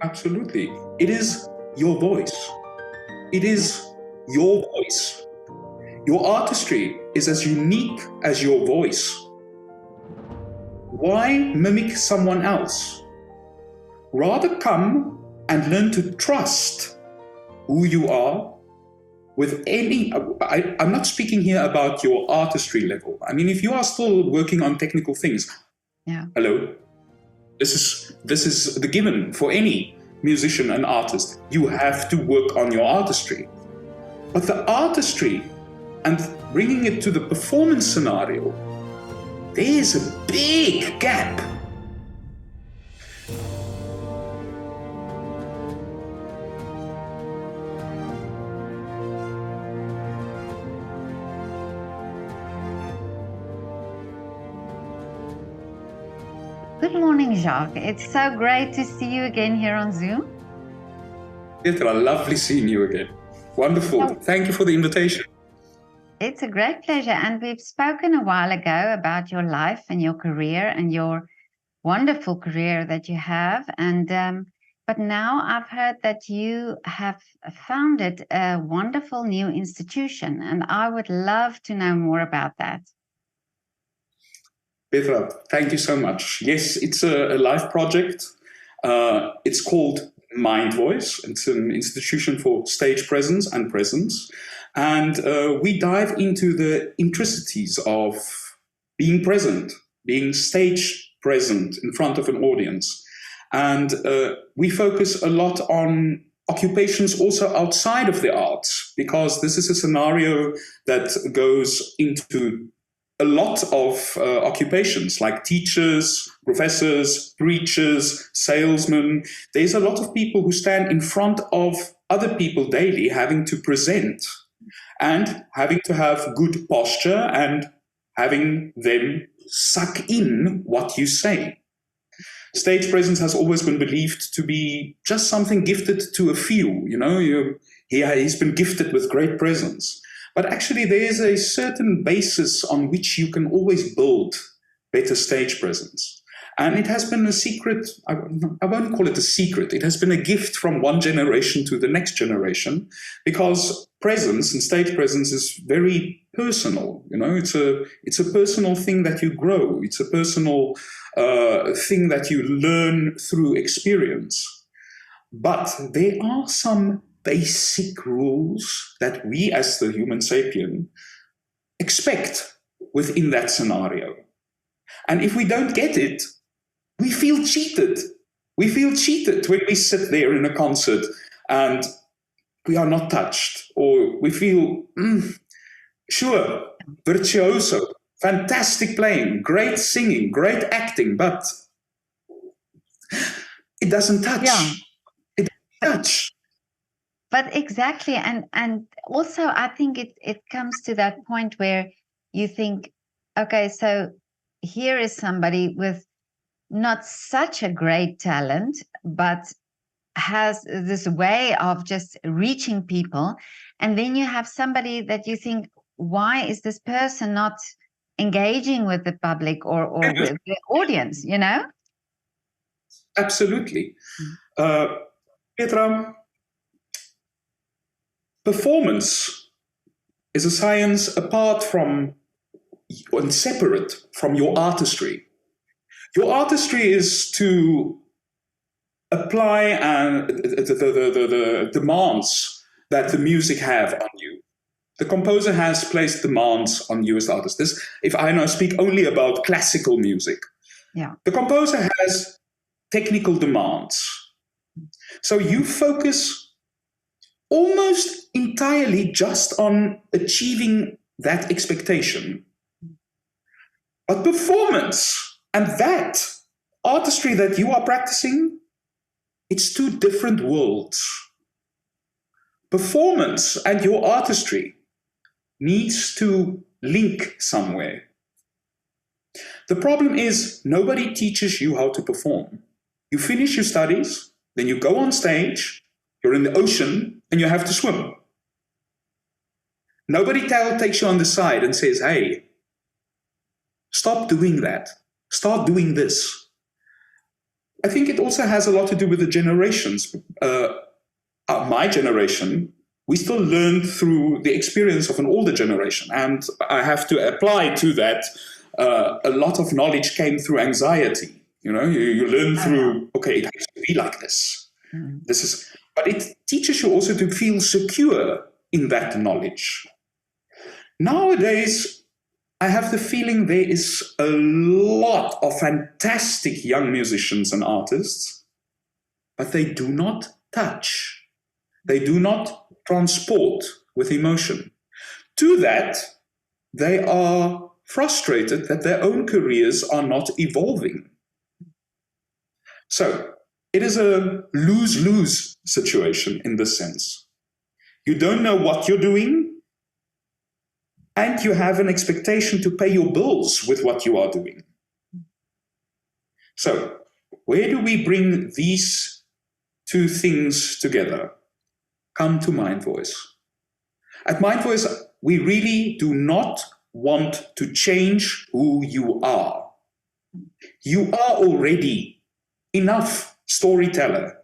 Absolutely. It is your voice. It is your voice. Your artistry is as unique as your voice. Why mimic someone else? Rather come and learn to trust who you are with any, I'm not speaking here about your artistry level. I mean, if you are still working on technical things, hello, this is the given for any musician and artist. You have to work on your artistry. But the artistry and bringing it to the performance scenario, there's a big gap. Good morning, Jacques. It's so great to see you again here on Zoom. Petra, lovely seeing you again. Wonderful. Thank you for the invitation. It's a great pleasure. And we've spoken a while ago about your life and your career and your wonderful career that you have. And but now I've heard that you have founded a wonderful new institution, and I would love to know more about that. Petra, thank you so much. Yes, it's a live project. It's called MYNDVOICE. It's an institution for stage presence and presence. And we dive into the intricacies of being present, being stage present in front of an audience. And we focus a lot on occupations also outside of the arts, because this is a scenario that goes into a lot of occupations like teachers, professors, preachers, salesmen. There's a lot of people who stand in front of other people daily having to present and having to have good posture and having them suck in what you say. Stage presence has always been believed to be just something gifted to a few. You know, he's been gifted with great presence. But actually, there is a certain basis on which you can always build better stage presence. And it has been a secret, I won't call it a secret, it has been a gift from one generation to the next generation, because presence and stage presence is very personal. You know, it's a personal thing that you grow. It's a personal thing that you learn through experience. But there are some basic rules that we as the human sapien expect within that scenario. And if we don't get it, we feel cheated. We feel cheated when we sit there in a concert and we are not touched, or we feel, sure, virtuoso, fantastic playing, great singing, great acting, but it doesn't touch. Yeah. It doesn't touch. But exactly, and also I think it comes to that point where you think, okay, so here is somebody with not such a great talent, but has this way of just reaching people. And then you have somebody that you think, why is this person not engaging with the public or with the audience, you know? Absolutely. Petra, performance is a science apart from and separate from your artistry. Your artistry is to apply the demands that the music have on you. The composer has placed demands on you as the artist. This, if I now speak only about classical music, the composer has technical demands. So you focus almost entirely just on achieving that expectation. But performance and that artistry that you are practicing, it's two different worlds. Performance and your artistry needs to link somewhere. The problem is nobody teaches you how to perform. You finish your studies, then you go on stage, you're in the ocean, and you have to swim. Nobody takes you on the side and says, hey, stop doing that. Start doing this. I think it also has a lot to do with the generations. My generation, we still learn through the experience of an older generation. And I have to apply to that, a lot of knowledge came through anxiety. You know, you learn through, okay, it has to be like this. But it teaches you also to feel secure in that knowledge. Nowadays, I have the feeling there is a lot of fantastic young musicians and artists, but they do not touch. They do not transport with emotion. To that, they are frustrated that their own careers are not evolving. So it is a lose-lose situation in this sense. You don't know what you're doing, and you have an expectation to pay your bills with what you are doing. So where do we bring these two things together? Come to MYNDVOICE. At MYNDVOICE, we really do not want to change who you are. You are already enough storyteller.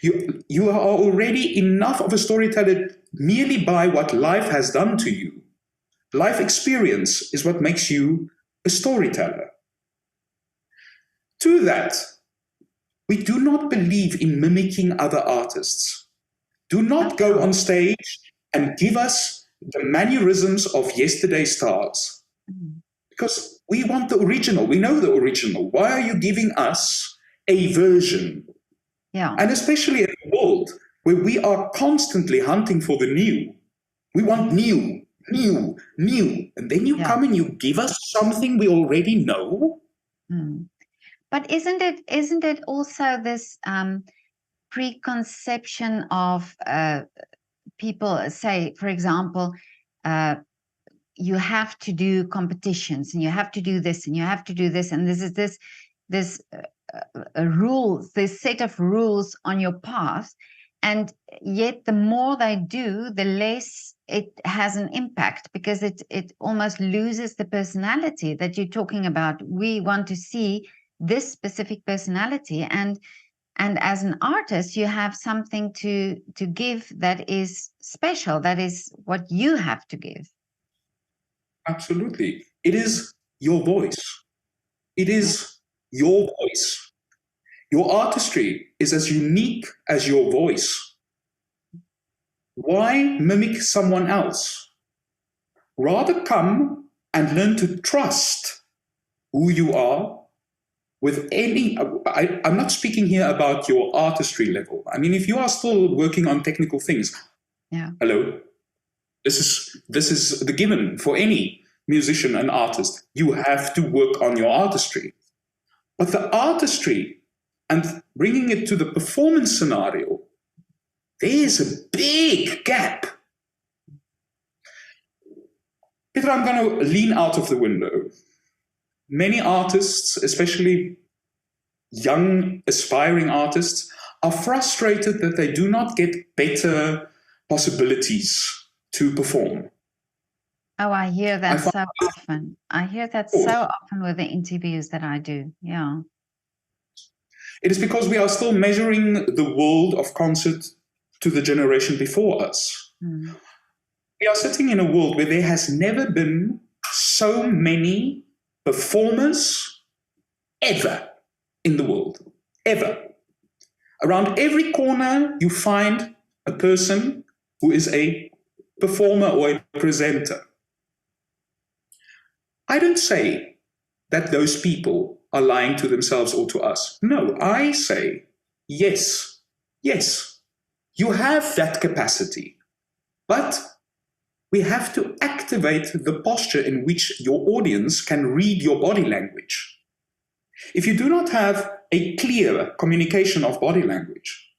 You are already enough of a storyteller merely by what life has done to you. Life experience is what makes you a storyteller. To that, we do not believe in mimicking other artists. Do not go on stage and give us the mannerisms of yesterday's stars. Because we want the original. We know the original. Why are you giving us a version? Yeah. And especially in a world where we are constantly hunting for the new. We want new. And then you come and you give us something we already know. But isn't it also this preconception of people say, for example, you have to do competitions and you have to do this and you have to do this, and this is this rules, this set of rules on your path, and yet the more they do, the less it has an impact, because it almost loses the personality that you're talking about. We want to see this specific personality, and as an artist, you have something to give that is special. That is what you have to give. Absolutely. It is your voice. It is your voice. Your artistry is as unique as your voice. Why mimic someone else? Rather come and learn to trust who you are with any... I'm not speaking here about your artistry level. I mean, if you are still working on technical things, hello, this is the given for any musician and artist. You have to work on your artistry. But the artistry and bringing it to the performance scenario, there's a big gap. Peter, I'm going to lean out of the window. Many artists, especially young, aspiring artists, are frustrated that they do not get better possibilities to perform. Oh, I hear that so often. I hear that so often with the interviews that I do. Yeah. It is because we are still measuring the world of concert to the generation before us. We are sitting in a world where there has never been so many performers ever in the world. Ever. Around every corner you find a person who is a performer or a presenter. I don't say that those people are lying to themselves or to us. No, I say, yes, you have that capacity, but we have to activate the posture in which your audience can read your body language. If you do not have a clear communication of body language,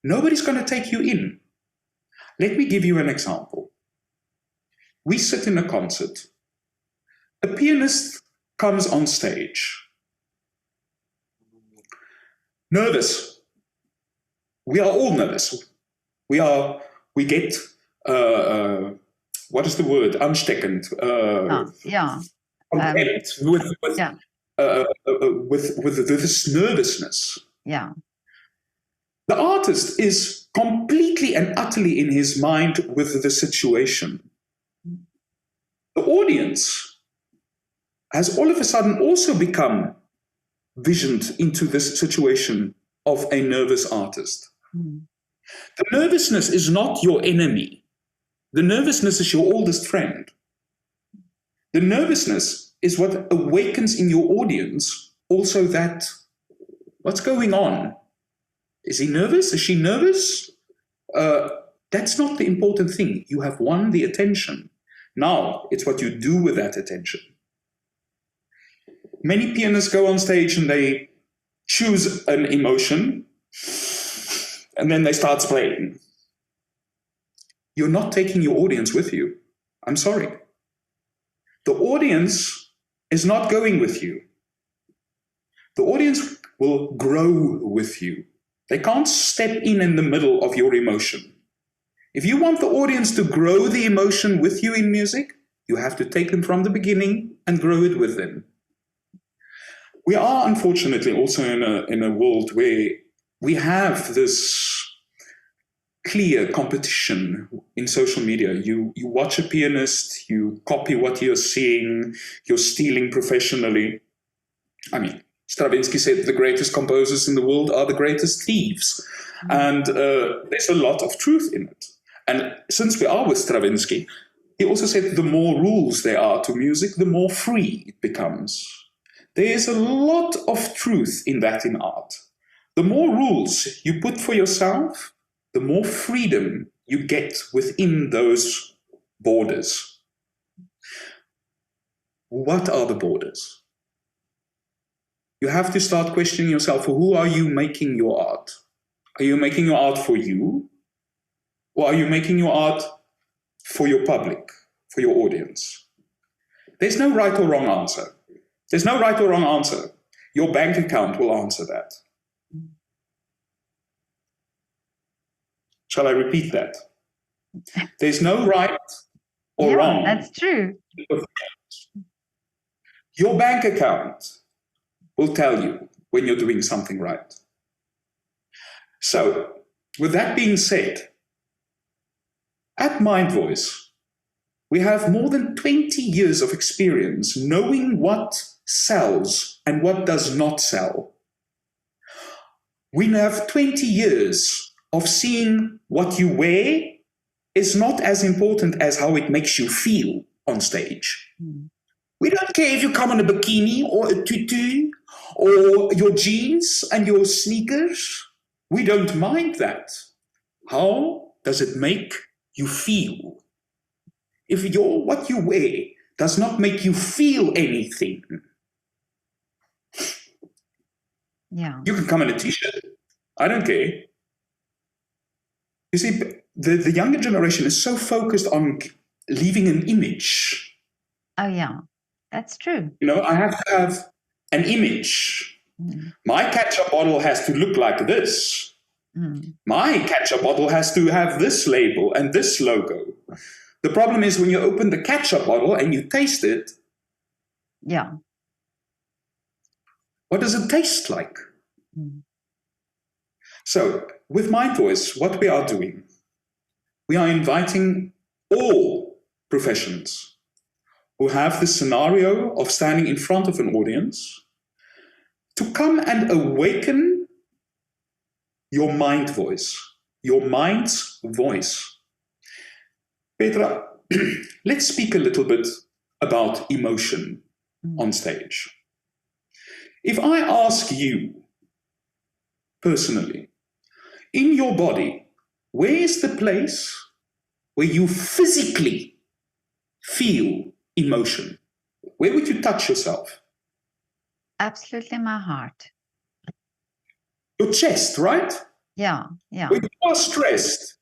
nobody's going to take you in. Let me give you an example. We sit in a concert. A pianist comes on stage. Nervous. We are all nervous. We get, what is the word? Ansteckend. with this nervousness. Yeah. The artist is completely and utterly in his mind with the situation. The audience has all of a sudden also become visioned into this situation of a nervous artist. The nervousness is not your enemy. The nervousness is your oldest friend. The nervousness is what awakens in your audience also that, what's going on? Is he nervous? Is she nervous? That's not the important thing. You have won the attention. Now, it's what you do with that attention. Many pianists go on stage and they choose an emotion and then they start playing. You're not taking your audience with you. I'm sorry. The audience is not going with you. The audience will grow with you. They can't step in the middle of your emotion. If you want the audience to grow the emotion with you in music, you have to take them from the beginning and grow it with them. We are unfortunately also in a world where we have this clear competition in social media. You watch a pianist, you copy what you're seeing, you're stealing professionally. I mean, Stravinsky said the greatest composers in the world are the greatest thieves. And there's a lot of truth in it. And since we are with Stravinsky, he also said the more rules there are to music, the more free it becomes. There's a lot of truth in that in art. The more rules you put for yourself, the more freedom you get within those borders. What are the borders? You have to start questioning yourself, for who are you making your art? Are you making your art for you? Or are you making your art for your public, for your audience? There's no right or wrong answer. There's no right or wrong answer. Your bank account will answer that. Shall I repeat that? There's no right or wrong. That's true. Your bank account will tell you when you're doing something right. So, with that being said, at MYNDVOICE, we have more than 20 years of experience knowing what sells and what does not sell. We have 20 years of seeing what you wear is not as important as how it makes you feel on stage. We don't care if you come in a bikini or a tutu or your jeans and your sneakers. We don't mind that. How does it make you feel? If what you wear does not make you feel anything, you can come in a t-shirt. I don't care. You see, the younger generation is so focused on leaving an image. Oh, yeah, that's true. You know, I have to have an image. My ketchup bottle has to look like this. My ketchup bottle has to have this label and this logo. The problem is when you open the ketchup bottle and you taste it. Yeah. What does it taste like? So, with MYNDVOICE, what we are doing, we are inviting all professions who have the scenario of standing in front of an audience to come and awaken your mind voice, your mind's voice. Petra, let's speak a little bit about emotion on stage. If I ask you personally, in your body, where is the place where you physically feel emotion? Where would you touch yourself? Absolutely my heart. Your chest, right? Yeah, yeah. When you are stressed,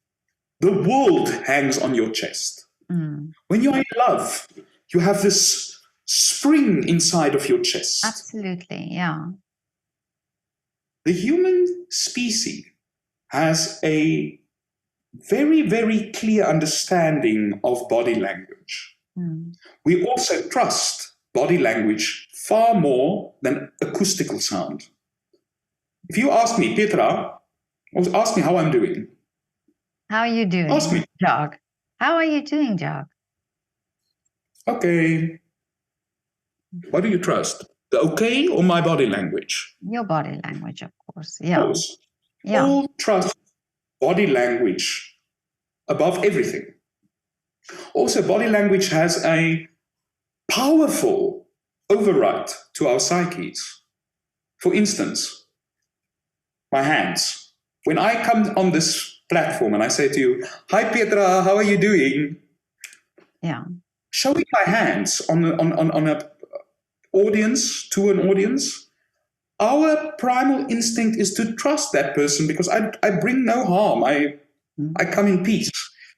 the world hangs on your chest. When you're in love, you have this spring inside of your chest. Absolutely, yeah. The human species has a very, very clear understanding of body language. We also trust body language far more than acoustical sound. If you ask me, Petra, or ask me how I'm doing. How are you doing, Ask me. Jacques? How are you doing, Jacques? Okay. What do you trust? The okay or my body language? Your body language, of course. Yeah. Of course. Yeah. All trust body language above everything. Also, body language has a powerful override to our psyches. For instance, my hands. When I come on this platform and I say to you, "Hi Petra, how are you doing?" Yeah. Showing my hands on a audience, to an audience, our primal instinct is to trust that person because I bring no harm. I come in peace.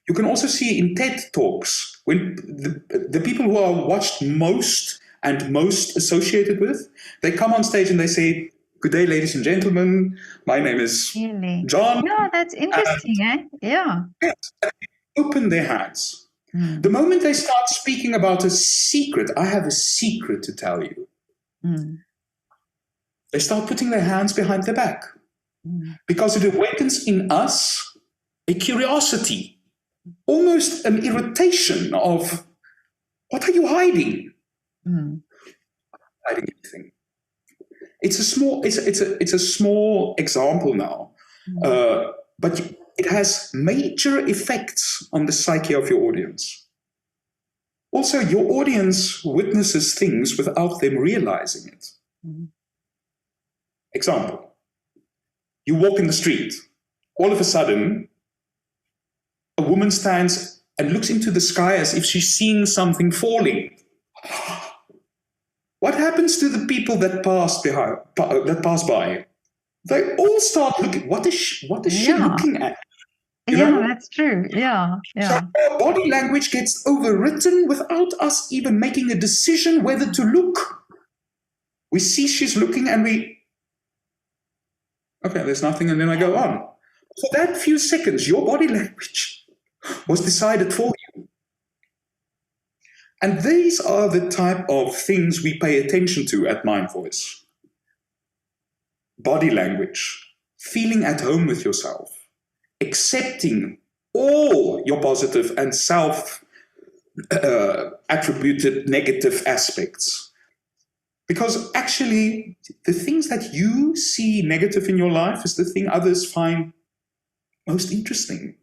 You can also see in TED Talks, when the people who are watched most and most associated with, they come on stage and they say, "Good day, ladies and gentlemen. My name is Really? John." No, that's interesting, eh? Yeah. Open their hands. The moment they start speaking about a secret, "I have a secret to tell you," they start putting their hands behind their back because it awakens in us a curiosity, almost an irritation of, what are you hiding? Hiding anything. It's a small example now, but it has major effects on the psyche of your audience. Also, your audience witnesses things without them realizing it. Example, you walk in the street, all of a sudden, a woman stands and looks into the sky as if she's seeing something falling. What happens to the people that pass by? They all start looking. What is she looking at? You know? That's true. Yeah. So our body language gets overwritten without us even making a decision whether to look. We see she's looking and okay, there's nothing, and then I go on. For that few seconds, your body language was decided for you. And these are the type of things we pay attention to at MYNDVOICE. Body language, feeling at home with yourself, accepting all your positive and self-attributed negative aspects. Because actually, the things that you see negative in your life is the thing others find most interesting.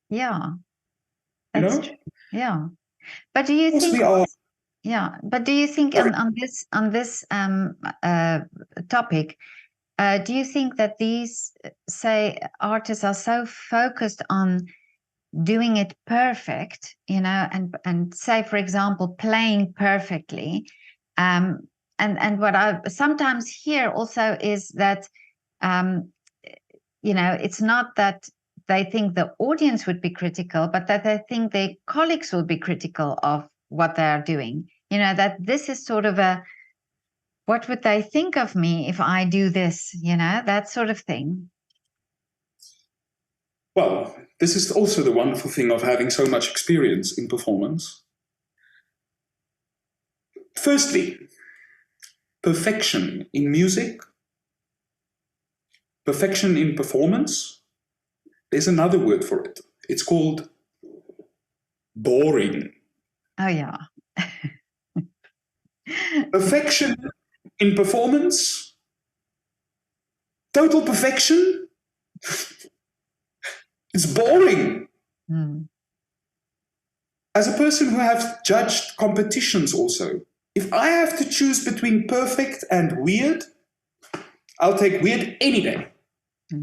Yeah. That's true. Yeah. But do you think? But do you think on this topic, do you think that these, say, artists are so focused on doing it perfect, and say, for example, playing perfectly, and what I sometimes hear also is that, it's not that they think the audience would be critical, but that they think their colleagues will be critical of what they are doing. That this is sort of a, what would they think of me if I do this, that sort of thing. Well, this is also the wonderful thing of having so much experience in performance. Firstly, perfection in music, perfection in performance. There's another word for it. It's called boring. Oh, yeah. Perfection in performance, total perfection, it's boring. As a person who has judged competitions also, if I have to choose between perfect and weird, I'll take weird any day.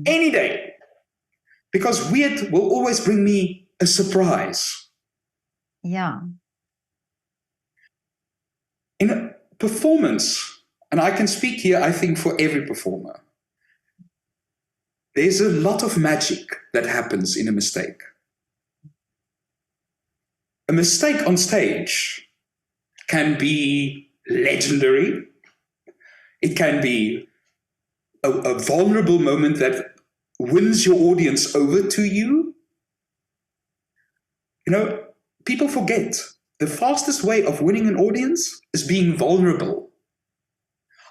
Any day. Because weird will always bring me a surprise. Yeah. In a performance, and I can speak here, I think, for every performer, there's a lot of magic that happens in a mistake. A mistake on stage can be legendary. It can be a vulnerable moment that wins your audience over to you. People forget the fastest way of winning an audience is being vulnerable.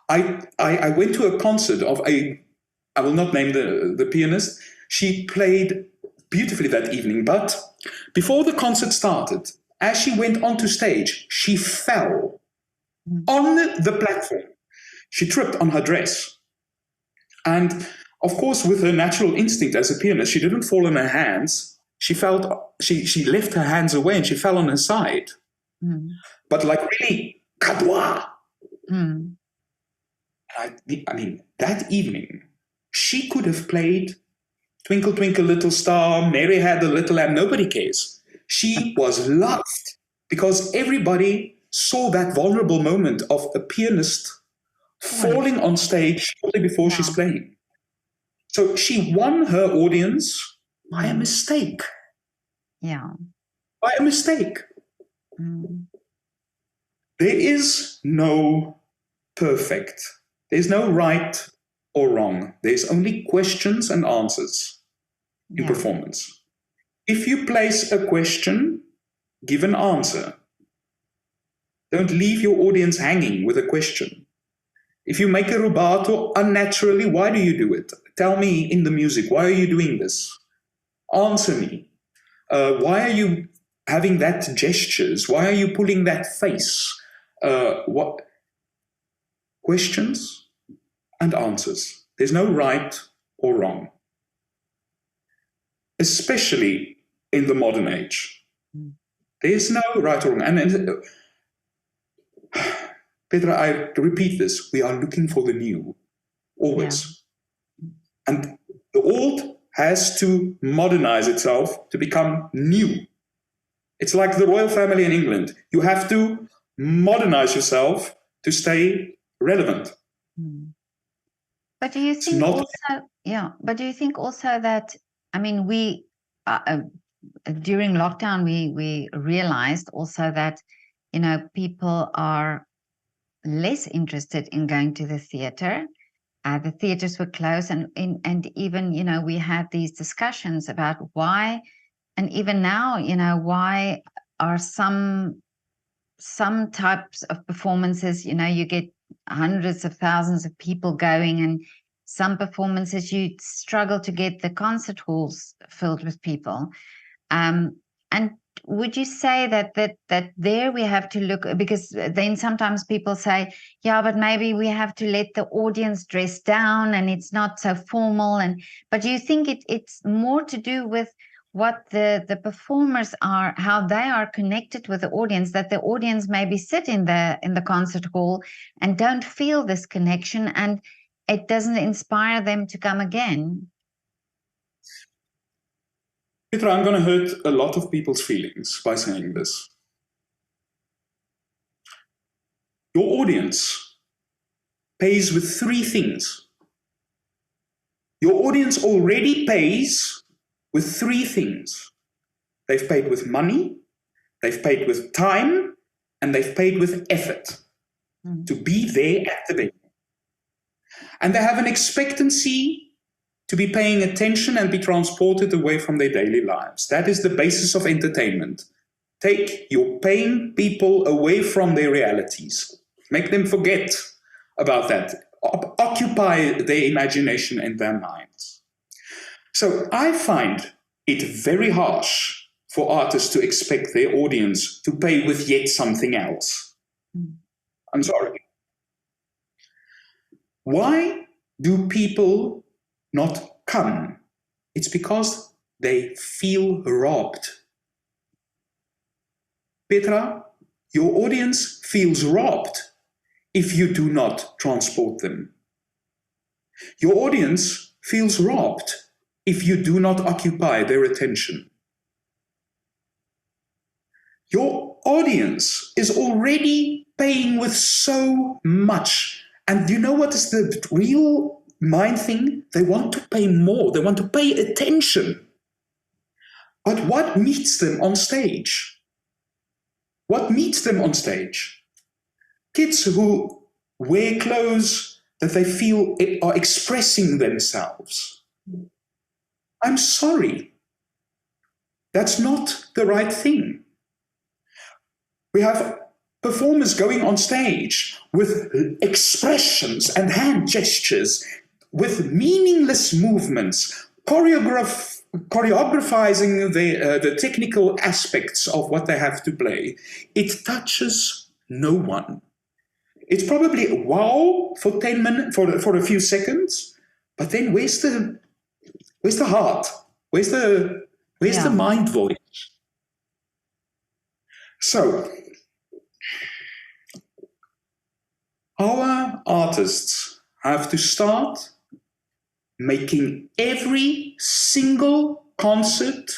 I went to a concert of I will not name the pianist. She played beautifully that evening, but before the concert started, as she went onto stage, she fell on the platform. She tripped on her dress. And of course, with her natural instinct as a pianist, she didn't fall on her hands. She left her hands away and she fell on her side. But like really, cadwa. I mean, that evening, she could have played Twinkle, Twinkle, Little Star, Mary Had a Little Lamb, nobody cares. She was loved because everybody saw that vulnerable moment of a pianist falling on stage shortly before she's playing. So she won her audience by a mistake. Yeah. By a mistake. There is no perfect. There's no right or wrong. There's only questions and answers in performance. If you place a question, give an answer. Don't leave your audience hanging with a question. If you make a rubato unnaturally, why do you do it? Tell me in the music, why are you doing this? Answer me. Why are you having that gestures? Why are you pulling that face? What? Questions and answers. There's no right or wrong. Especially in the modern age. There's no right or wrong. And Petra, I repeat this, we are looking for the new, always. Yeah. And the old has to modernize itself to become new. It's like the royal family in England. You have to modernize yourself to stay relevant. But do you think But do you think also that, I mean, we during lockdown we realized also that, you know, people are less interested in going to the theater. The theaters were closed, and even, you know, we had these discussions about why, and even now, you know, why are some types of performances, you know, you get hundreds of thousands of people going, and some performances you struggle to get the concert halls filled with people. And would you say that there we have to look, because then sometimes people say, yeah, but maybe we have to let the audience dress down and it's not so formal. But do you think it's more to do with what the performers are, how they are connected with the audience, that the audience maybe sit in the concert hall and don't feel this connection, and it doesn't inspire them to come again? Petra, I'm going to hurt a lot of people's feelings by saying this. Your audience pays with three things. Your audience already pays with three things. They've paid with money, they've paid with time, and they've paid with effort to be there at the venue. And they have an expectancy to be paying attention and be transported away from their daily lives. That is the basis of entertainment. Take your paying people away from their realities. Make them forget about that. Occupy their imagination and their minds. So I find it very harsh for artists to expect their audience to pay with yet something else. I'm sorry. Why do people not come? It's because they feel robbed. Petra, your audience feels robbed if you do not transport them. Your audience feels robbed if you do not occupy their attention. Your audience is already paying with so much. And you know what is the real mind thing? They want to pay more. They want to pay attention. But what meets them on stage? What meets them on stage? Kids who wear clothes that they feel are expressing themselves. I'm sorry. That's not the right thing. We have performers going on stage with expressions and hand gestures, with meaningless movements, choreographizing the technical aspects of what they have to play. It touches no one. It's probably wow for 10 minutes, for a few seconds, but then where's the heart? Where's the mind voice? So our artists have to start making every single concert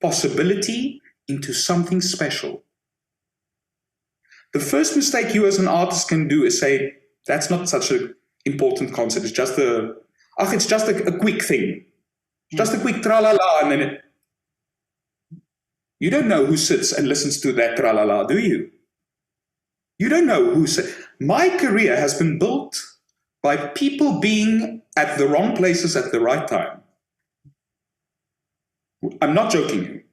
possibility into something special. The first mistake you as an artist can do is say, that's not such an important concert, it's just a quick thing. Just a quick tra-la-la, and then you don't know who sits and listens to that tra-la-la, do you? You don't know who sits. My career has been built by people being at the wrong places at the right time. I'm not joking you.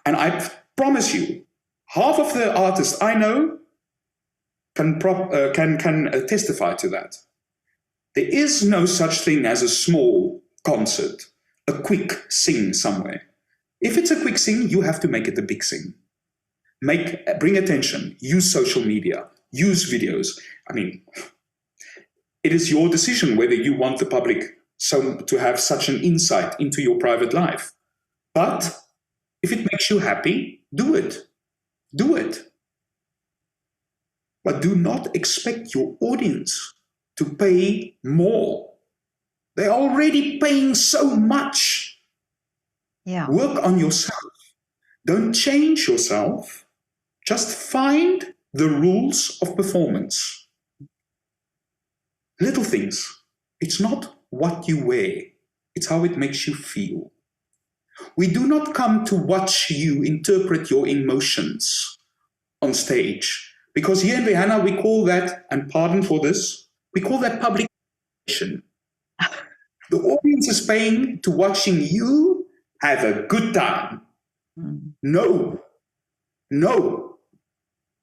And I promise you, half of the artists I know can testify to that. There is no such thing as a small concert, a quick sing somewhere. If it's a quick sing, you have to make it a big sing. Bring attention, use social media, use videos. I mean, it is your decision whether you want the public to have such an insight into your private life. But if it makes you happy, do it. Do it. But do not expect your audience to pay more. They're already paying so much. Yeah. Work on yourself. Don't change yourself. Just find the rules of performance. Little things. It's not what you wear. It's how it makes you feel. We do not come to watch you interpret your emotions on stage. Because here in Vienna, we call that, and pardon for this, we call that public relation. The audience is paying to watching you have a good time. No.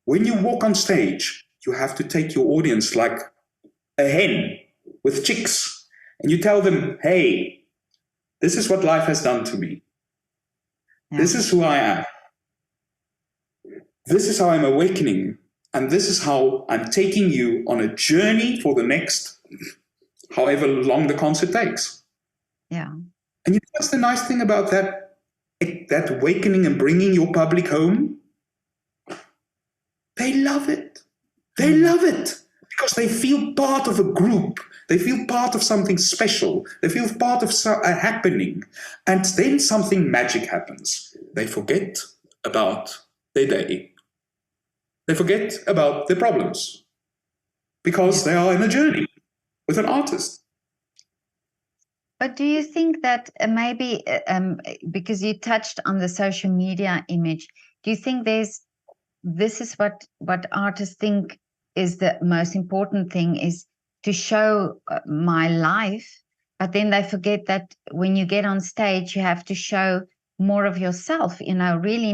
When you walk on stage, you have to take your audience like a hen with chicks, and you tell them, hey, this is what life has done to me. Yeah. This is who I am. This is how I'm awakening, and this is how I'm taking you on a journey for the next, however long the concert takes. Yeah. And you know what's the nice thing about that awakening and bringing your public home? They love it. They love it because they feel part of a group. They feel part of something special. They feel part of a happening. And then something magic happens. They forget about their day. They forget about their problems because they are in a journey with an artist. But do you think that maybe, because you touched on the social media image, do you think this is what artists think is the most important thing, is to show my life, but then they forget that when you get on stage, you have to show more of yourself, really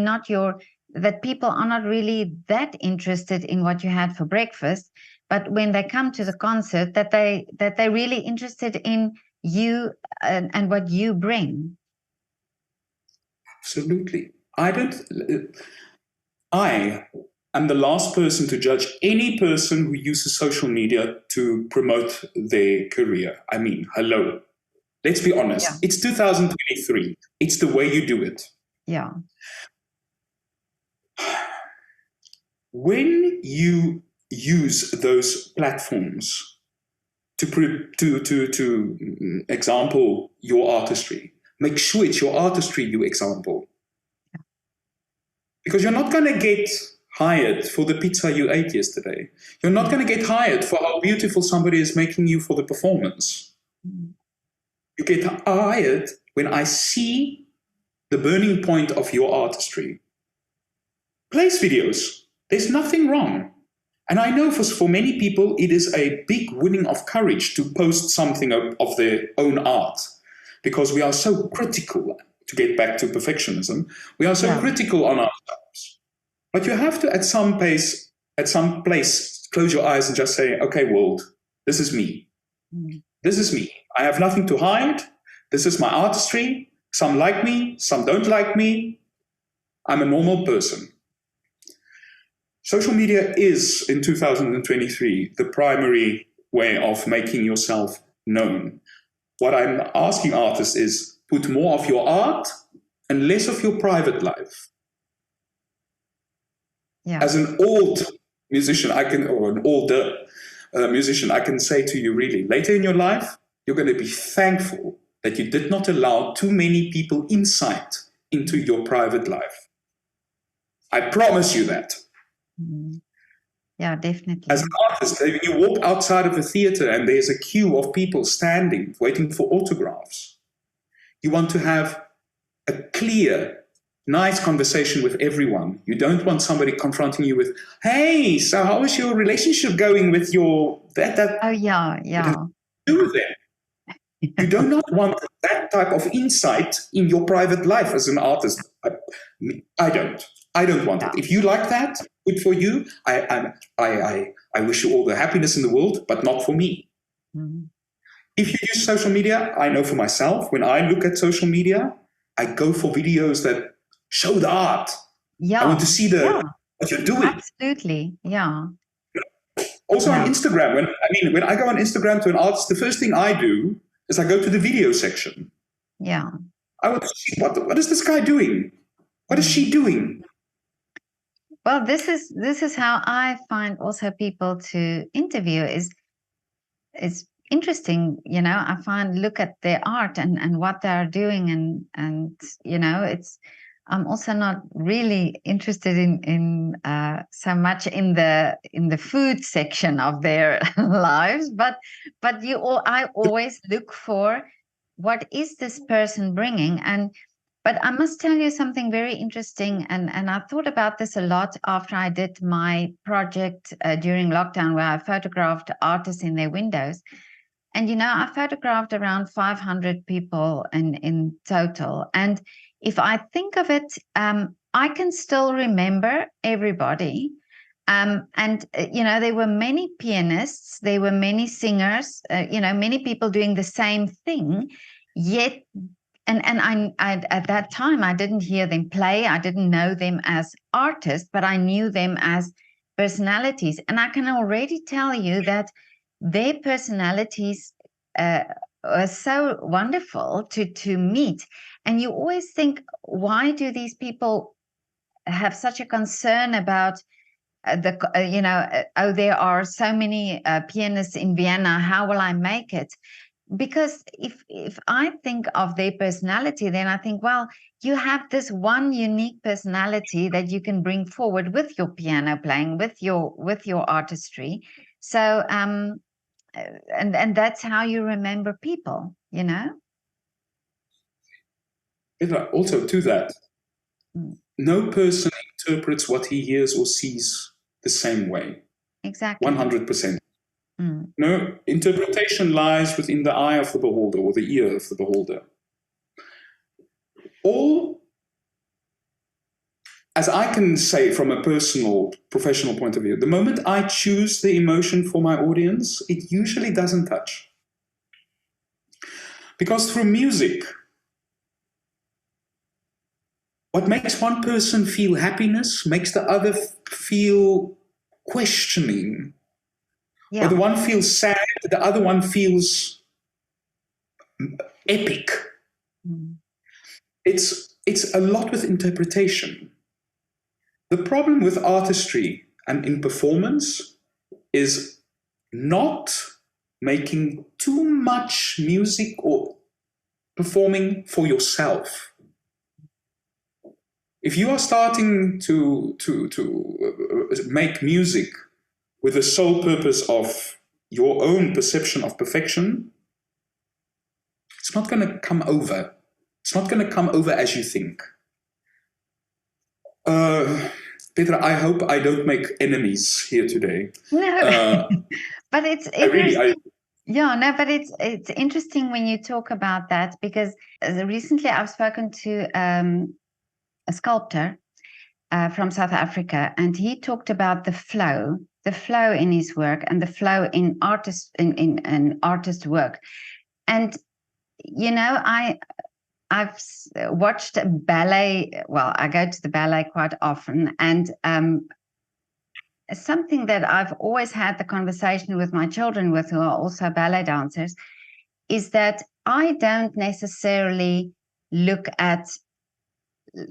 that people are not really that interested in what you had for breakfast, but when they come to the concert, that they're really interested in you and what you bring. Absolutely. I am the last person to judge any person who uses social media to promote their career. I mean, hello. Let's be honest. Yeah. It's 2023. It's the way you do it. Yeah. When you use those platforms to example your artistry, make sure it's your artistry you example. Yeah. Because you're not going to get hired for the pizza you ate yesterday. You're not going to get hired for how beautiful somebody is making you for the performance. You get hired when I see the burning point of your artistry. Place videos. There's nothing wrong. And I know for many people, it is a big winning of courage to post something of their own art, because we are so critical, to get back to perfectionism, we are so critical on ourselves. But you have to, at some place, close your eyes and just say, okay, world, this is me. This is me. I have nothing to hide. This is my artistry. Some like me, some don't like me. I'm a normal person. Social media is, in 2023, the primary way of making yourself known. What I'm asking artists is put more of your art and less of your private life. Yeah. As an old musician, or an older musician, I can say to you really, later in your life, you're going to be thankful that you did not allow too many people insight into your private life. I promise you that. Yeah, definitely. As an artist, when you walk outside of a theater and there's a queue of people standing, waiting for autographs, you want to have a clear, nice conversation with everyone. You don't want somebody confronting you with, hey, so how is your relationship going with your... Oh, yeah. Do that. You do not want that type of insight in your private life as an artist. I don't want it. If you like that, good for you. I wish you all the happiness in the world, but not for me. Mm-hmm. If you use social media, I know for myself, when I look at social media, I go for videos that show the art. Yeah. I want to see what you're doing. Absolutely. Yeah. Also on Instagram, when I go on Instagram to an artist, the first thing I do is I go to the video section. Yeah. I want to see what is this guy doing? What is she doing? Well, this is how I find also people to interview is interesting. I find look at their art and what they are doing and I'm also not really interested in so much in the food section of their lives, but I always look for what is this person bringing. But I must tell you something very interesting, and I thought about this a lot after I did my project during lockdown, where I photographed artists in their windows. And, I photographed around 500 people in total. And if I think of it, I can still remember everybody. And, there were many pianists, there were many singers, many people doing the same thing, yet... And I at that time, I didn't hear them play. I didn't know them as artists, but I knew them as personalities. And I can already tell you that their personalities are so wonderful to meet. And you always think, why do these people have such a concern about there are so many pianists in Vienna, how will I make it? Because if I think of their personality, then I think, well, you have this one unique personality that you can bring forward with your piano playing, with your artistry. So and that's how you remember people, Also to that, no person interprets what he hears or sees the same way. Exactly. 100%. No, interpretation lies within the eye of the beholder or the ear of the beholder. Or, as I can say from a personal, professional point of view, the moment I choose the emotion for my audience, it usually doesn't touch. Because through music, what makes one person feel happiness makes the other feel questioning. Yeah. Or the one feels sad, the other one feels epic. It's a lot with interpretation. The problem with artistry and in performance is not making too much music or performing for yourself. If you are starting to make music with the sole purpose of your own perception of perfection, it's not going to come over. It's not going to come over as you think. Petra, I hope I don't make enemies here today. No, but it's interesting. But it's interesting when you talk about that, because recently I've spoken to a sculptor, from South Africa, and he talked about the flow in his work and the flow in artist work. And you know, I've watched ballet. Well, I go to the ballet quite often, and something that I've always had the conversation with my children with, who are also ballet dancers, is that I don't necessarily look at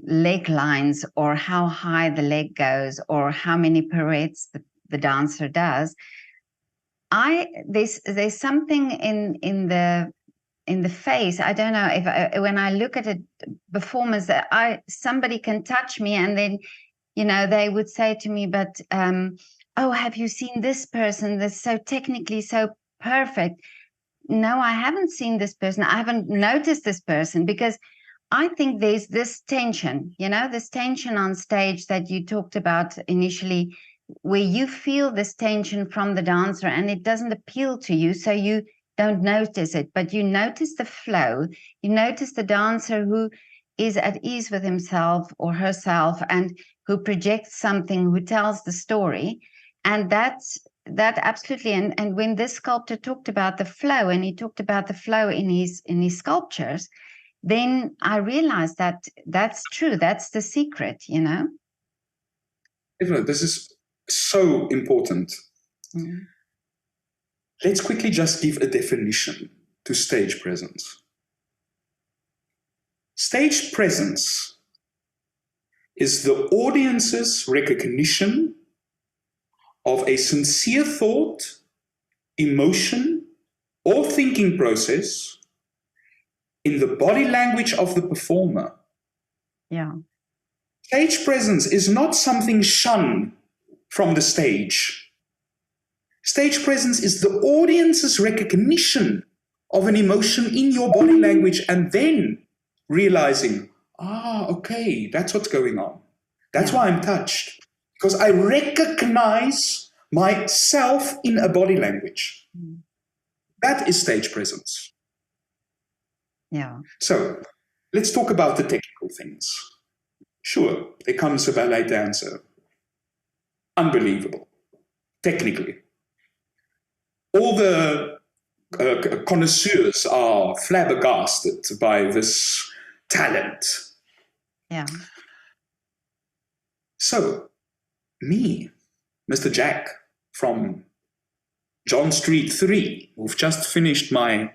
leg lines or how high the leg goes or how many pirouettes the dancer does. There's something in the face. I don't know if when I look at a performance that somebody can touch me, and then, you know, they would say to me, but oh, have you seen this person that's so technically so perfect? No, I haven't seen this person. I haven't noticed this person, because I think there's this tension, you know, this tension on stage that you talked about initially, where you feel this tension from the dancer and it doesn't appeal to you, so you don't notice it, but you notice the flow. You notice the dancer who is at ease with himself or herself and who projects something, who tells the story. And that absolutely. And when this sculptor talked about the flow, and he talked about the flow in his sculptures, then I realized that that's true. That's the secret, you know. This is so important. Mm. Let's quickly just give a definition to stage presence. Stage presence is the audience's recognition of a sincere thought, emotion, or thinking process in the body language of the performer. Yeah. Stage presence is not something shunned from the stage. Stage presence is the audience's recognition of an emotion in your body language, and then realizing, okay, that's what's going on. That's why I'm touched, because I recognize myself in a body language. That is stage presence. Yeah. So let's talk about the technical things. Sure, there comes a ballet dancer. Unbelievable, technically. All the connoisseurs are flabbergasted by this talent. Yeah. So, me, Mr. Jack from John Street 3, who've just finished my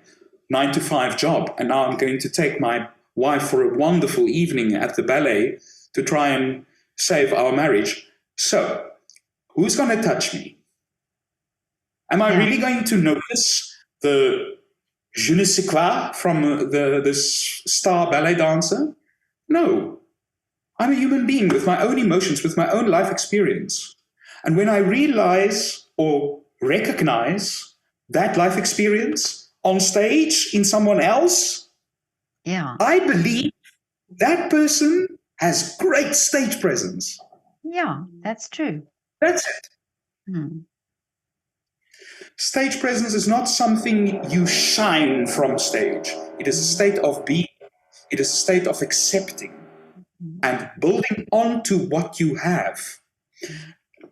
9-to-5 job, and now I'm going to take my wife for a wonderful evening at the ballet to try and save our marriage. So, who's going to touch me? Am I really going to notice the je ne sais quoi from this star ballet dancer? No. I'm a human being with my own emotions, with my own life experience. And when I realize or recognize that life experience on stage in someone else, I believe that person has great stage presence. Yeah, that's true. That's it. Hmm. Stage presence is not something you shine from stage. It is a state of being. It is a state of accepting and building onto what you have.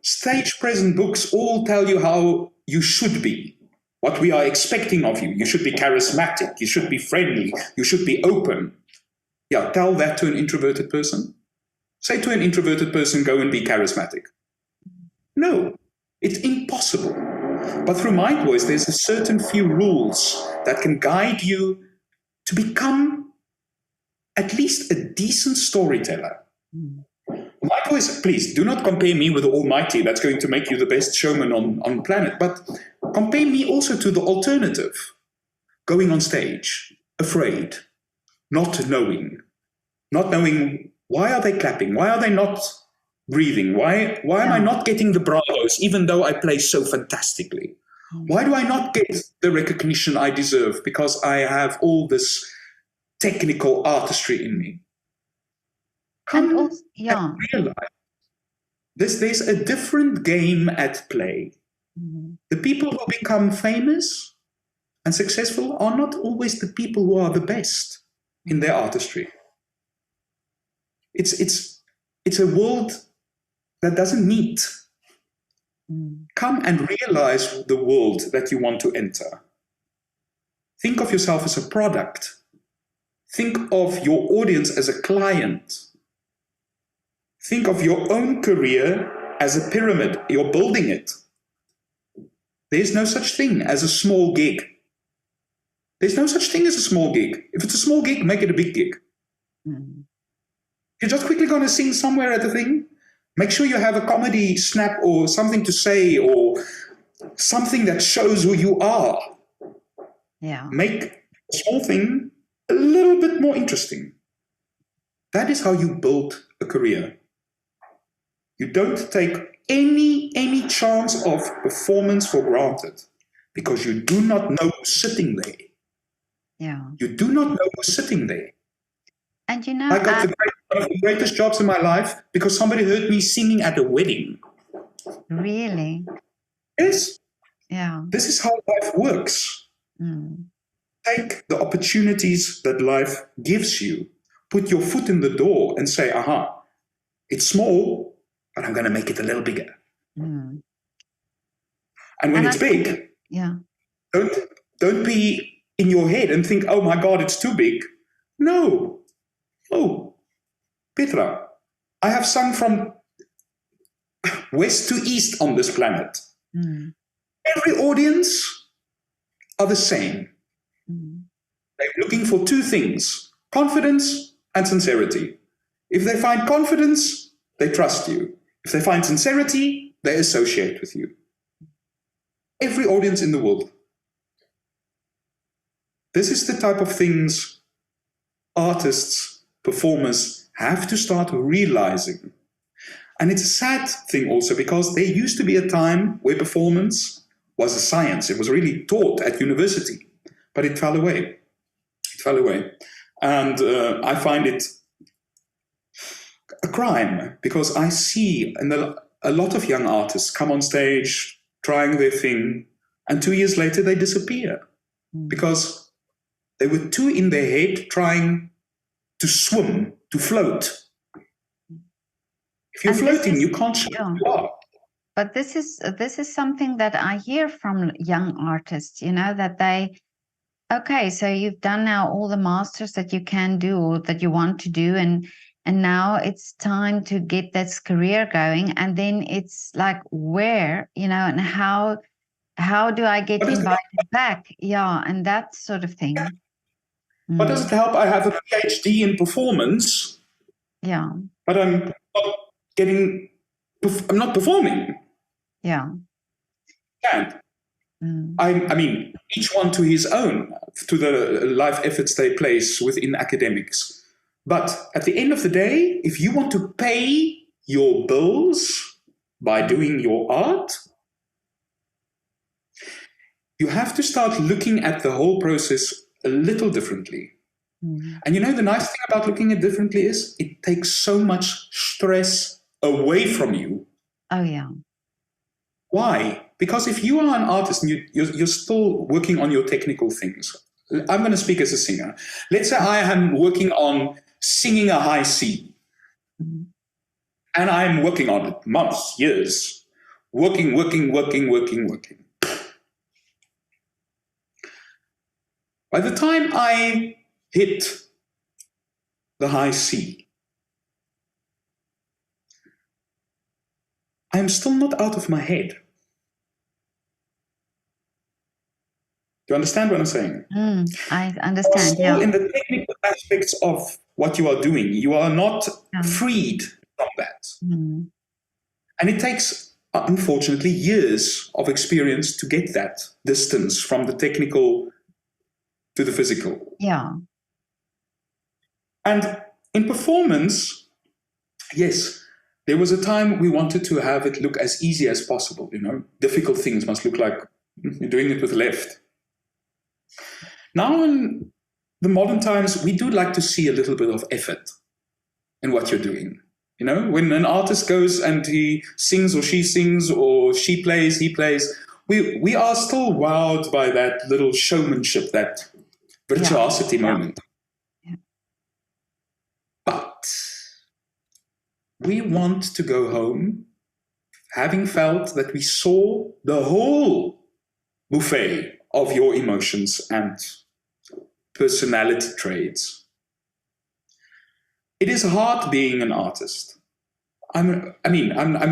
Stage present books all tell you how you should be, what we are expecting of you. You should be charismatic, you should be friendly, you should be open. Yeah, tell that to an introverted person. Say to an introverted person, go and be charismatic. No, it's impossible. But through MYNDVOICE, there's a certain few rules that can guide you to become at least a decent storyteller. MYNDVOICE, please, do not compare me with the Almighty. That's going to make you the best showman on the planet. But compare me also to the alternative. Going on stage, afraid, not knowing why are they clapping? Why are they not breathing? Why am I not getting the bravos, even though I play so fantastically? Why do I not get the recognition I deserve? Because I have all this technical artistry in me. And realize there's a different game at play. Mm-hmm. The people who become famous and successful are not always the people who are the best in their artistry. It's it's a world that doesn't meet. Come and realize the world that you want to enter. Think of yourself as a product. Think of your audience as a client. Think of your own career as a pyramid. You're building it. There's no such thing as a small gig. There's no such thing as a small gig. If it's a small gig, make it a big gig. You're just quickly going to sing somewhere at the thing. Make sure you have a comedy snap or something to say or something that shows who you are. Yeah. Make a small thing a little bit more interesting. That is how you build a career. You don't take any chance of performance for granted because you do not know who's sitting there. Yeah. You do not know who's sitting there. And you know, I got one of the greatest jobs in my life because somebody heard me singing at a wedding. Really? Yes. Yeah. This is how life works. Take the opportunities that life gives you. Put your foot in the door and say, aha, it's small, but I'm going to make it a little bigger. And when it's big, don't be in your head and think, oh my God, it's too big. No. Oh, Petra, I have sung from west to east on this planet. Every audience are the same. They're looking for two things, confidence and sincerity. If they find confidence, they trust you. If they find sincerity, they associate with you. Every audience in the world. This is the type of things artists, performers have to start realizing. And it's a sad thing also because there used to be a time where performance was a science. It was really taught at university, but it fell away. It fell away. And I find it a crime because I see a lot of young artists come on stage trying their thing, and 2 years later they disappear because they were too in their head trying to swim, to float. If you're floating, you can't show who you are. But this is something that I hear from young artists, you know, that okay, so you've done now all the masters that you can do or that you want to do, and now it's time to get this career going. And then it's like, where, you know, and how do I get invited back? Yeah, and that sort of thing. What does it help? I have a PhD in performance. Yeah. But I'm not performing. Yeah. And I mean, each one to his own, to the life efforts they place within academics. But at the end of the day, if you want to pay your bills by doing your art, you have to start looking at the whole process a little differently. And you know, the nice thing about looking at it differently is it takes so much stress away from you. Oh, yeah. Why? Because if you are an artist and you're still working on your technical things, I'm going to speak as a singer. Let's say I am working on singing a high C. And I'm working on it months, years. Working. By the time I hit the high C, I'm still not out of my head. Do you understand what I'm saying? I understand. You're still in the technical aspects of what you are doing. You are not freed from that. And it takes, unfortunately, years of experience to get that distance from the technical to the physical. Yeah. And in performance, yes, there was a time we wanted to have it look as easy as possible, you know. Difficult things must look like you're doing it with left. Now in the modern times, we do like to see a little bit of effort in what you're doing. You know, when an artist goes and he sings or she plays, he plays, we are still wowed by that little showmanship, that virtuosity moment. Yeah. But we want to go home having felt that we saw the whole buffet of your emotions and personality traits. It is hard being an artist. I'm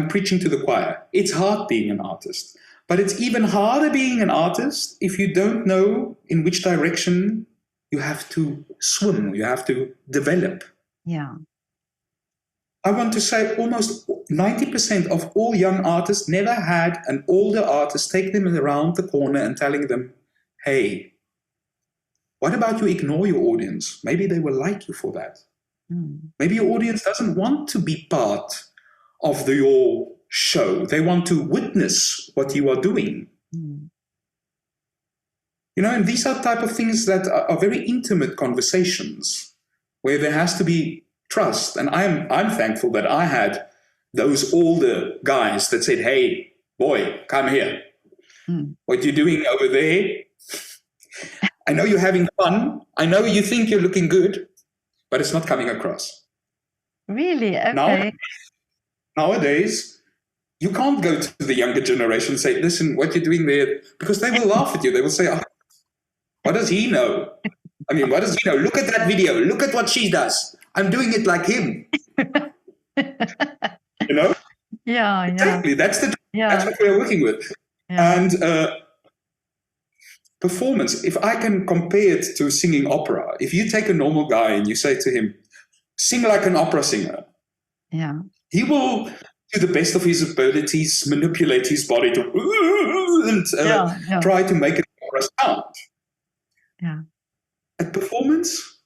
preaching to the choir. It's hard being an artist, but it's even harder being an artist if you don't know in which direction you have to swim, you have to develop. Yeah. I want to say almost 90% of all young artists never had an older artist take them around the corner and telling them, hey, what about you ignore your audience? Maybe they will like you for that. Maybe your audience doesn't want to be part of your show. They want to witness what you are doing. You know, and these are type of things that are very intimate conversations where there has to be trust. And I'm thankful that I had those older guys that said, hey, boy, come here. What you're doing over there, I know you're having fun. I know you think you're looking good, but it's not coming across. Really? Okay. Nowadays, you can't go to the younger generation and say, listen, what you're doing there, because they will laugh at you. They will say, oh, what does he know? I mean, what does he know? Look at that video. Look at what she does. I'm doing it like him. You know? Yeah, exactly. That's what we're working with. Yeah. And performance, if I can compare it to singing opera, if you take a normal guy and you say to him, sing like an opera singer, he will, to the best of his abilities, manipulate his body to and try to make an opera sound. Yeah. At performance,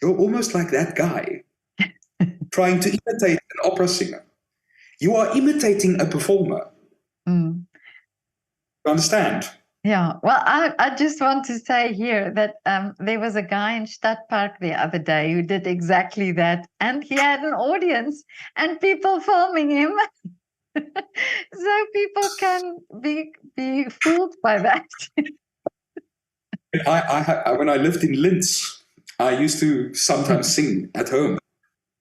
you're almost like that guy trying to imitate an opera singer. You are imitating a performer. You understand? Yeah. Well, I just want to say here that there was a guy in Stadtpark the other day who did exactly that, and he had an audience and people filming him. So people can be fooled by that. When I lived in Linz, I used to sometimes sing at home.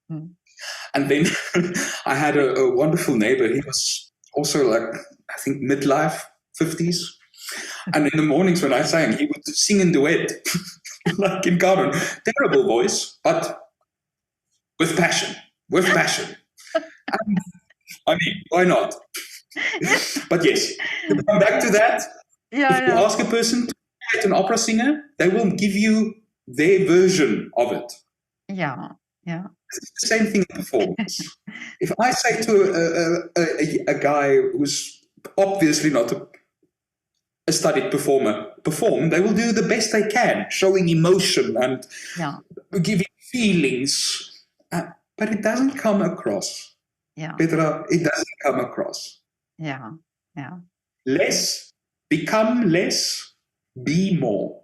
And then I had a wonderful neighbor. He was also like, I think, midlife, 50s. And in the mornings when I sang, he would sing in duet, like in Garden. Terrible voice, but with passion, And, I mean, why not? But yes, to come back to that, if you ask a person to imitate an opera singer, they will give you their version of it. Yeah. It's the same thing in performance. If I say to a guy who's obviously not a studied performer, perform, they will do the best they can, showing emotion and giving feelings. But it doesn't come across. Petra, it doesn't come across. Yeah. Less, become less, be more.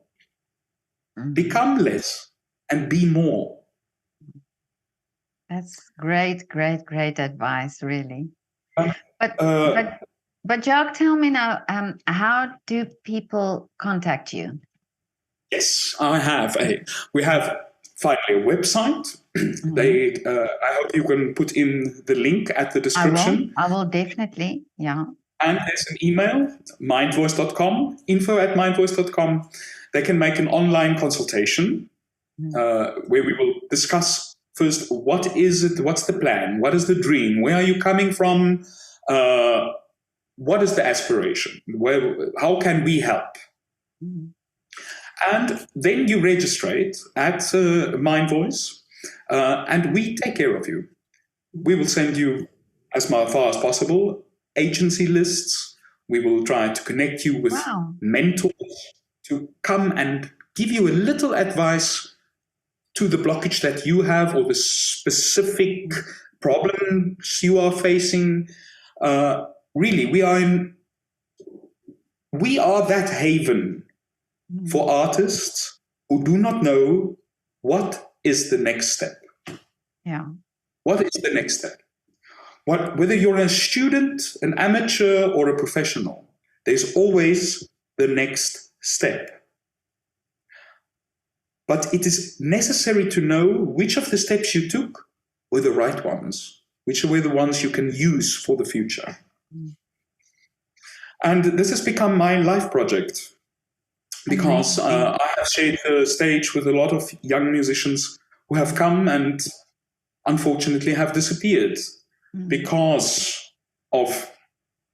Become less and be more. That's great advice, really. But Jacques, tell me now, how do people contact you? Yes, we have finally a website. I hope you can put in the link at the description. I will definitely, And there's an email, MYNDVOICE.com, info@MYNDVOICE.com. They can make an online consultation where we will discuss first, what is it? What's the plan? What is the dream? Where are you coming from? What is the aspiration? How can we help? And then you register at MYNDVOICE, and we take care of you. We will send you, as far as possible, agency lists. We will try to connect you with mentors to come and give you a little advice to the blockage that you have or the specific problems you are facing. Really, we are that haven for artists who do not know what is the next step. What is the next step? Whether you're a student, an amateur, or a professional, there's always the next step. But it is necessary to know which of the steps you took were the right ones, which were the ones you can use for the future. And this has become my life project, because I have shared the stage with a lot of young musicians who have come and unfortunately have disappeared because of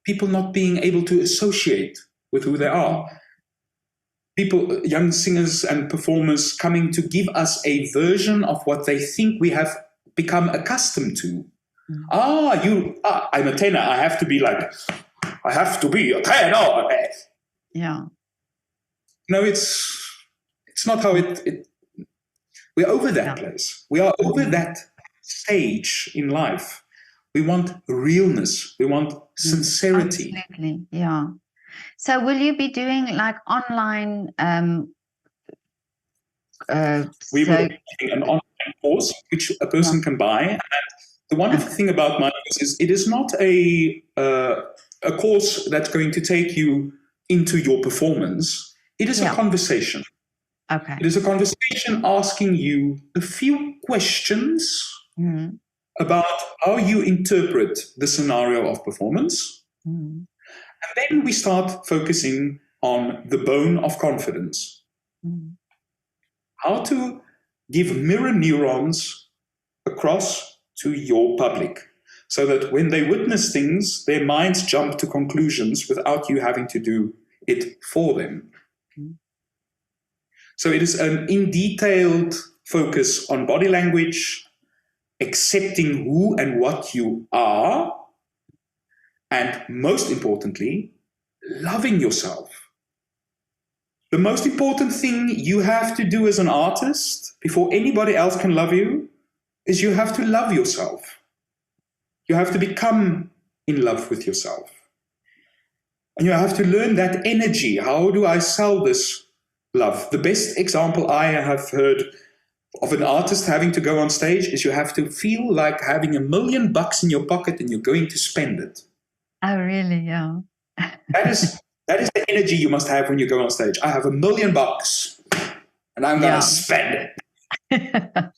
people not being able to associate with who they are. People, young singers and performers coming to give us a version of what they think we have become accustomed to. I'm a tenor, I have to be a tenor. Yeah. No, it's not how we're over that place. We are over that stage in life. We want realness. We want sincerity. Absolutely, yeah. So will you be doing like online? We will be doing an online course which a person can buy. And the wonderful thing about my course is it is not a course that's going to take you into your performance. It is a conversation. Okay. It is a conversation asking you a few questions about how you interpret the scenario of performance. And then we start focusing on the bone of confidence. How to give mirror neurons across to your public so that when they witness things, their minds jump to conclusions without you having to do it for them. So it is an in-detailed focus on body language, accepting who and what you are, and most importantly, loving yourself. The most important thing you have to do as an artist before anybody else can love you is you have to love yourself. You have to become in love with yourself. And you have to learn that energy. How do I sell this love? The best example I have heard of an artist having to go on stage is you have to feel like having $1 million in your pocket and you're going to spend it. Oh, really? Yeah. That is the energy you must have when you go on stage. I have $1 million and I'm going to spend it.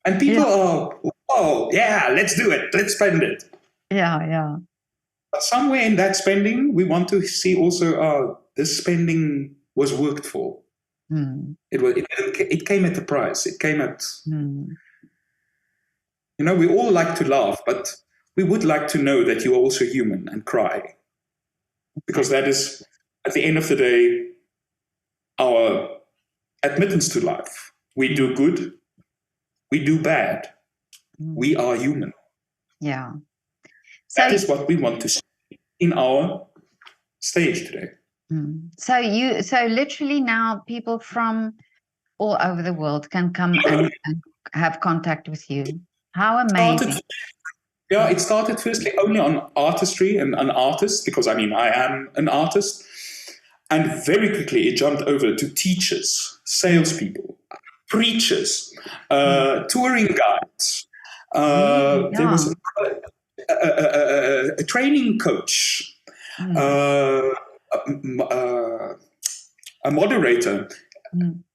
And people are, oh, yeah, let's do it. Let's spend it. Yeah, yeah. But somewhere in that spending, we want to see also, this spending was worked for. It came at a price. It came at, we all like to laugh, but we would like to know that you are also human and cry. Because that is, at the end of the day, our admittance to life. We do good, we do bad, we are human. Yeah. So that is what we want to see in our stage today. So literally now people from all over the world can come and have contact with you. How amazing. It started firstly only on artistry and an artist, because I am an artist. And very quickly it jumped over to teachers, salespeople, preachers, touring guides. There was a training coach, a moderator.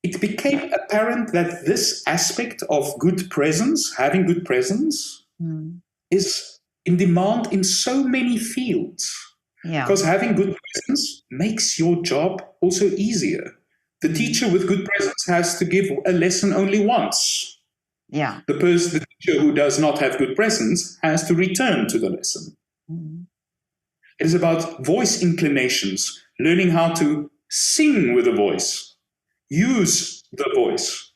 It became apparent that this aspect of good presence, having good presence, is in demand in so many fields. Because having good presence makes your job also easier. The teacher with good presence has to give a lesson only once. Yeah. The teacher who does not have good presence has to return to the lesson. It is about voice inclinations, learning how to sing with a voice, use the voice.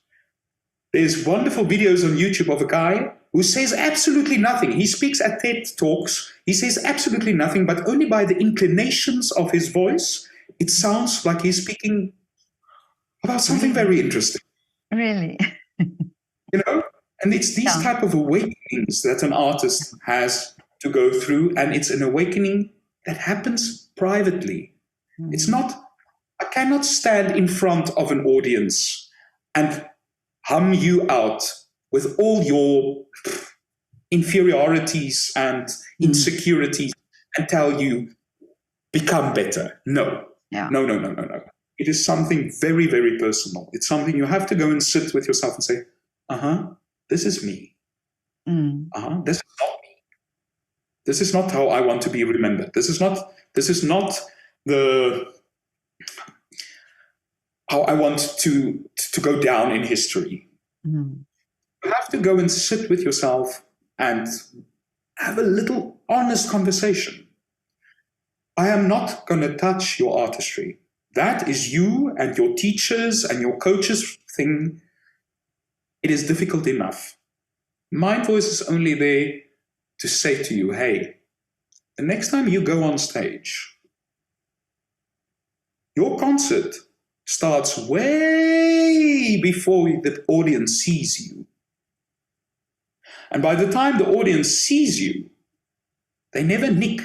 There's wonderful videos on YouTube of a guy who says absolutely nothing. He speaks at TED Talks. He says absolutely nothing, but only by the inclinations of his voice, it sounds like he's speaking about something very interesting. Really? And it's these type of awakenings that an artist has to go through, and it's an awakening that happens privately. It's not, I cannot stand in front of an audience and hum you out with all your inferiorities and insecurities and tell you, become better. No. No. It is something very, very personal. It's something you have to go and sit with yourself and say, this is me. This is not me. This is not how I want to be remembered. This is not how I want to go down in history. You have to go and sit with yourself and have a little honest conversation. I am not going to touch your artistry. That is you and your teachers and your coaches' thing. It is difficult enough. Mind Voice is only there to say to you, hey, the next time you go on stage, your concert starts way before the audience sees you. And by the time the audience sees you, they never nick.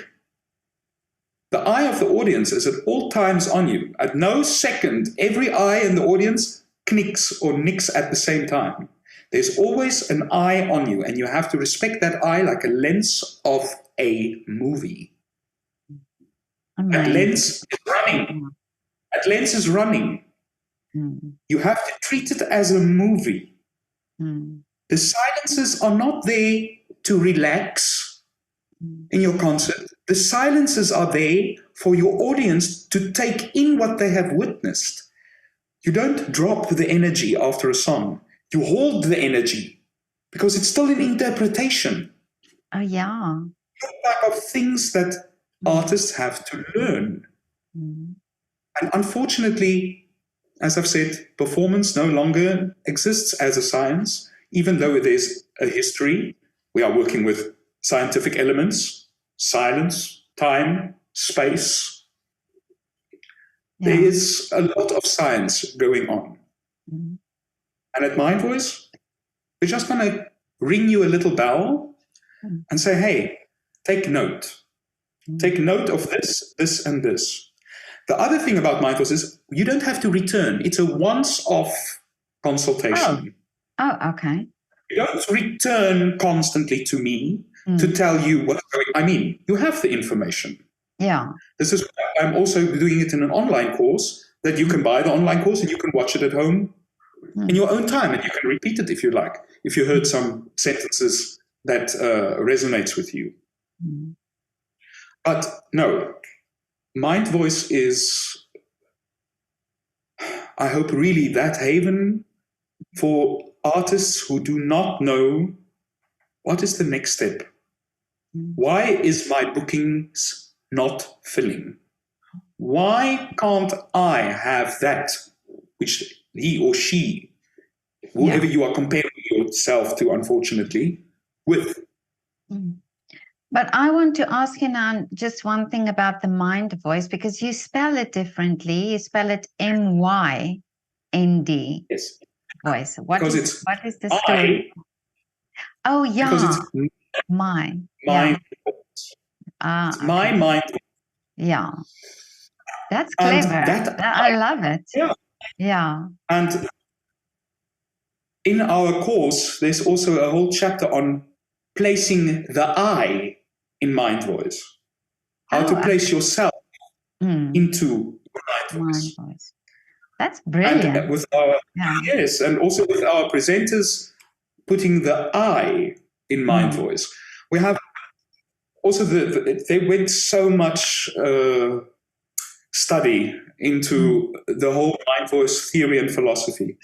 The eye of the audience is at all times on you. At no second, every eye in the audience knicks or nicks at the same time. There's always an eye on you, and you have to respect that eye like a lens of a movie. That lens is running. That lens is running. You have to treat it as a movie. The silences are not there to relax in your concert. The silences are there for your audience to take in what they have witnessed. You don't drop the energy after a song. You hold the energy because it's still an interpretation. Oh, yeah. Type of things that artists have to learn. And unfortunately, as I've said, performance no longer exists as a science, even though there's a history. We are working with scientific elements, silence, time, space. There is a lot of science going on. And at Mind Voice, we're just going to ring you a little bell and say, hey, take note. Take note of this, this, and this. The other thing about Mind Voice is you don't have to return. It's a once-off consultation. Oh, okay. You don't return constantly to me to tell you what's going on. I mean, you have the information. Yeah. This is why I'm also doing it in an online course that you can buy the online course and you can watch it at home in your own time, and you can repeat it if you like, if you heard some sentences that resonates with you. But no, Mind Voice is, I hope, really that haven for artists who do not know what is the next step. Why is my bookings not filling? Why can't I have that which he or she, whoever you are comparing yourself to, unfortunately, with? But I want to ask you now just one thing about the Mind Voice, because you spell it differently. You spell it MYND. Yes. Voice. What is the story? Oh, yeah. Because it's my voice. It's okay. My mind. Yeah. That's clever. I love it. Yeah. And in our course, there's also a whole chapter on placing the I in Mind Voice. How to place yourself into Mind Voice. That's brilliant. And with our yes, and also with our presenters putting the I in Mind Voice. We have also they went so much study into the whole Mind Voice theory and philosophy.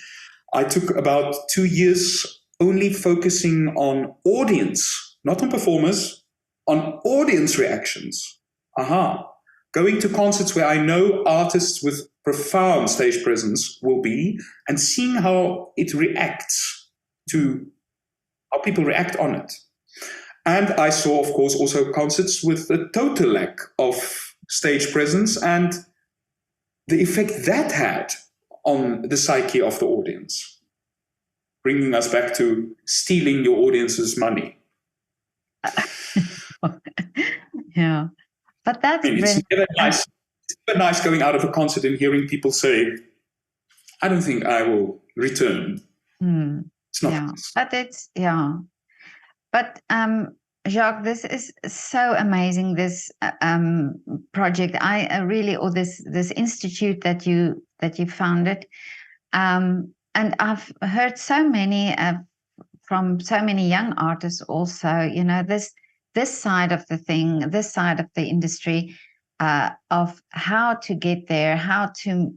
I took about 2 years only focusing on audience, not on performers, on audience reactions. Going to concerts where I know artists with profound stage presence will be, and seeing how it reacts to how people react on it. And I saw, of course, also concerts with a total lack of stage presence and the effect that had on the psyche of the audience, bringing us back to stealing your audience's money. Yeah, but that's it's never nice. It's never nice going out of a concert and hearing people say, I don't think I will return. It's not nice. But it's, But Jacques, this is so amazing, this project. I really, or this institute that you founded. And I've heard so many from so many young artists also, this side of the thing, this side of the industry, of how to get there, how to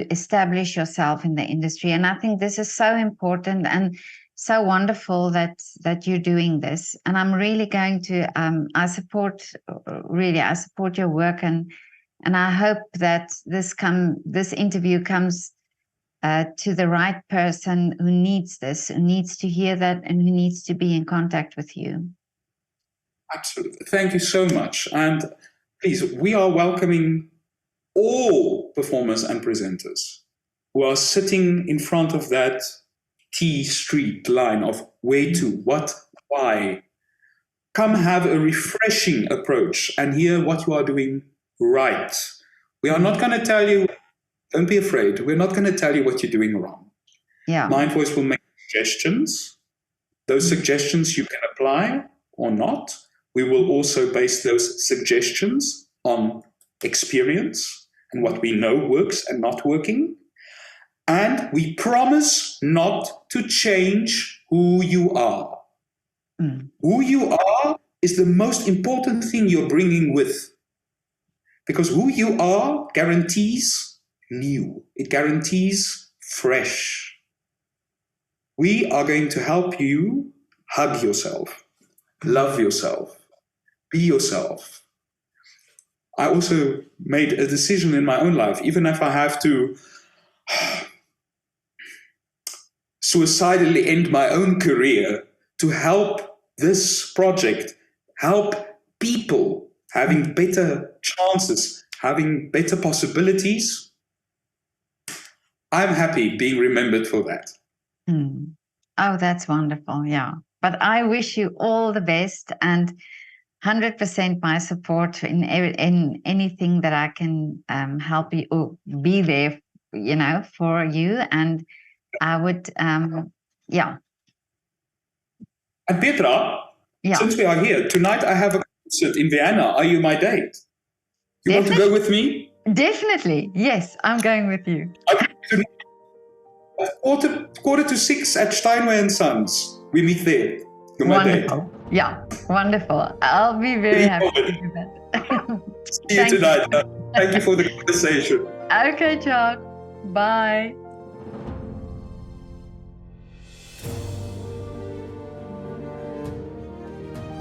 establish yourself in the industry. And I think this is so important and so wonderful that you're doing this. And I'm really going to, I support your work, and I hope that this interview comes to the right person who needs this, who needs to hear that, and who needs to be in contact with you. Absolutely. Thank you so much. And please, we are welcoming all performers and presenters who are sitting in front of that T street line of where to, what, why. Come have a refreshing approach and hear what you are doing right. We are not going to tell you, don't be afraid, we're not going to tell you what you're doing wrong. Yeah. MYNDVOICE will make suggestions. Those suggestions you can apply or not. We will also base those suggestions on experience and what we know works and not working. And we promise not to change who you are. Who you are is the most important thing you're bringing with. Because who you are guarantees new. It guarantees fresh. We are going to help you hug yourself, love yourself, be yourself. I also made a decision in my own life, even if I have to suicidally end my own career, to help this project, help people having better chances, having better possibilities. I'm happy being remembered for that. Oh, that's wonderful. Yeah. But I wish you all the best, and 100% my support in anything that I can help you or be there, for you. And I would, yeah. And Petra, since we are here, tonight I have a concert in Vienna. Are you my date? You want to go with me? Definitely. Yes, I'm going with you. Quarter to 6 at Steinway & Sons. We meet there. You're my date. Yeah, wonderful. I'll be very happy to do that. See you tonight. Thank you for the conversation. Okay, Jacques. Bye.